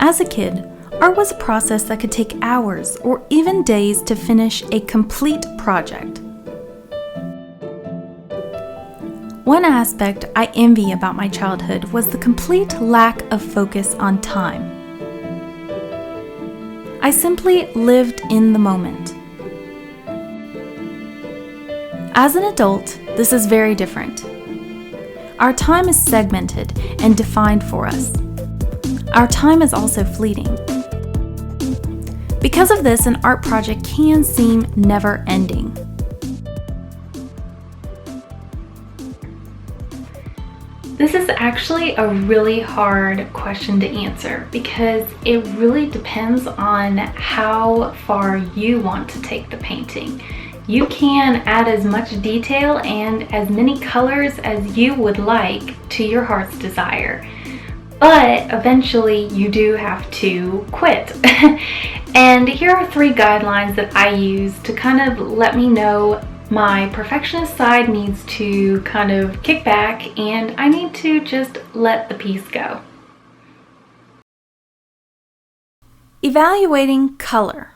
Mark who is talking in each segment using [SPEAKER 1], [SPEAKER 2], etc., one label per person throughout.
[SPEAKER 1] As a kid, art was a process that could take hours or even days to finish a complete project. One aspect I envy about my childhood was the complete lack of focus on time. I simply lived in the moment. As an adult, this is very different. Our time is segmented and defined for us. Our time is also fleeting. Because of this, an art project can seem never-ending. This is actually a really hard question to answer because it really depends on how far you want to take the painting. You can add as much detail and as many colors as you would like to your heart's desire, but eventually you do have to quit. And here are 3 guidelines that I use to kind of let me know my perfectionist side needs to kind of kick back and I need to just let the piece go. Evaluating color.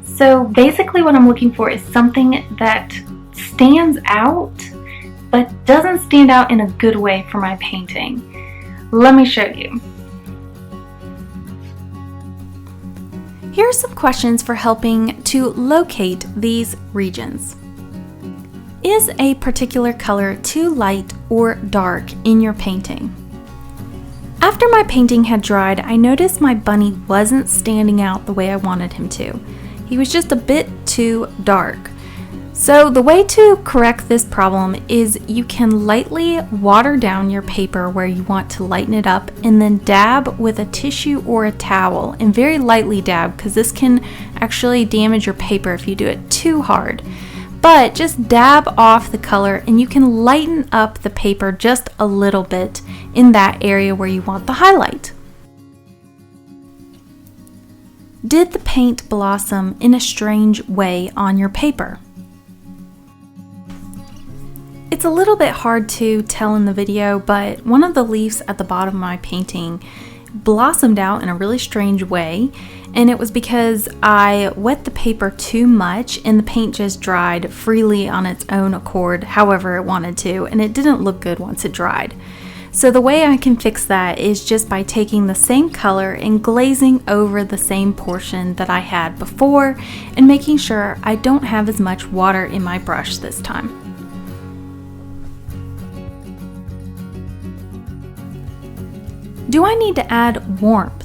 [SPEAKER 1] So basically what I'm looking for is something that stands out but doesn't stand out in a good way for my painting. Let me show you. Here are some questions for helping to locate these regions. Is a particular color too light or dark in your painting? After my painting had dried, I noticed my bunny wasn't standing out the way I wanted him to. He was just a bit too dark. So the way to correct this problem is you can lightly water down your paper where you want to lighten it up and then dab with a tissue or a towel, and very lightly dab because this can actually damage your paper if you do it too hard. But just dab off the color and you can lighten up the paper just a little bit in that area where you want the highlight. Did the paint blossom in a strange way on your paper? It's a little bit hard to tell in the video, but one of the leaves at the bottom of my painting blossomed out in a really strange way, and it was because I wet the paper too much and the paint just dried freely on its own accord however it wanted to, and it didn't look good once it dried. So the way I can fix that is just by taking the same color and glazing over the same portion that I had before and making sure I don't have as much water in my brush this time. Do I need to add warmth?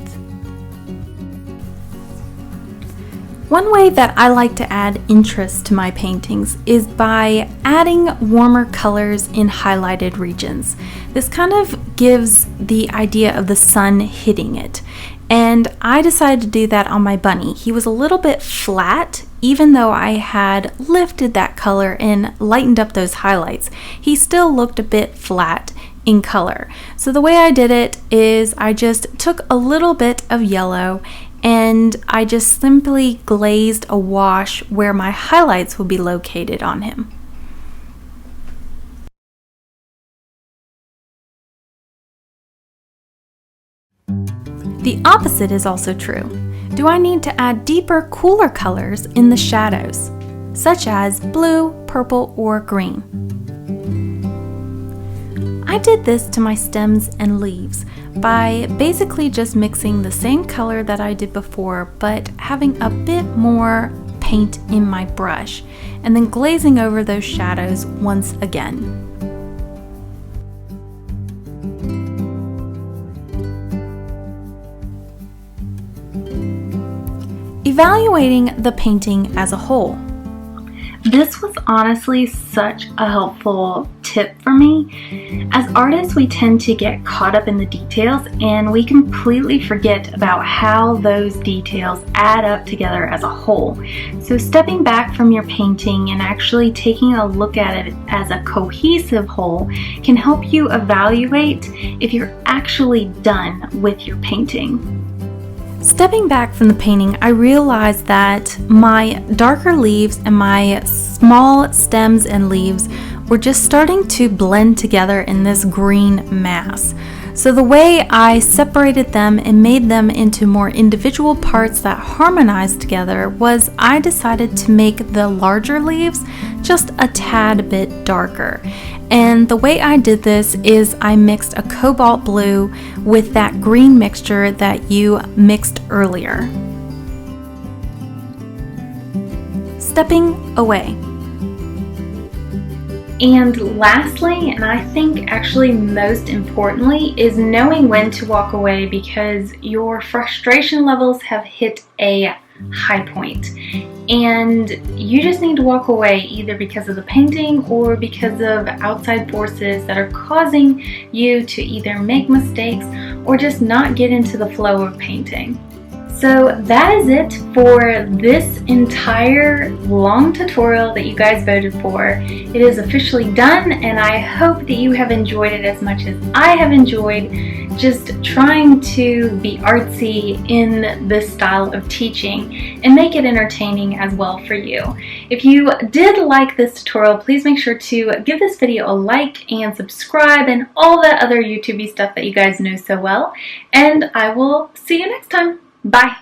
[SPEAKER 1] One way that I like to add interest to my paintings is by adding warmer colors in highlighted regions. This kind of gives the idea of the sun hitting it. And I decided to do that on my bunny. He was a little bit flat, even though I had lifted that color and lightened up those highlights. He still looked a bit flat in color. So the way I did it is I just took a little bit of yellow and I just simply glazed a wash where my highlights will be located on him. The opposite is also true. Do I need to add deeper, cooler colors in the shadows, such as blue, purple, or green? I did this to my stems and leaves by basically just mixing the same color that I did before, but having a bit more paint in my brush, and then glazing over those shadows once again. Evaluating the painting as a whole. This was honestly such a helpful tip for me. As artists, we tend to get caught up in the details and we completely forget about how those details add up together as a whole. So stepping back from your painting and actually taking a look at it as a cohesive whole can help you evaluate if you're actually done with your painting. Stepping back from the painting, I realized that my darker leaves and my small stems and leaves were just starting to blend together in this green mass. So the way I separated them and made them into more individual parts that harmonized together was I decided to make the larger leaves just a tad bit darker. And the way I did this is I mixed a cobalt blue with that green mixture that you mixed earlier. Stepping away. And lastly, and I think actually most importantly, is knowing when to walk away because your frustration levels have hit a high point. And you just need to walk away either because of the painting or because of outside forces that are causing you to either make mistakes or just not get into the flow of painting. So that is it for this entire long tutorial that you guys voted for. It is officially done, and I hope that you have enjoyed it as much as I have enjoyed just trying to be artsy in this style of teaching and make it entertaining as well for you. If you did like this tutorial, please make sure to give this video a like and subscribe and all that other YouTube-y stuff that you guys know so well. And I will see you next time. Bye.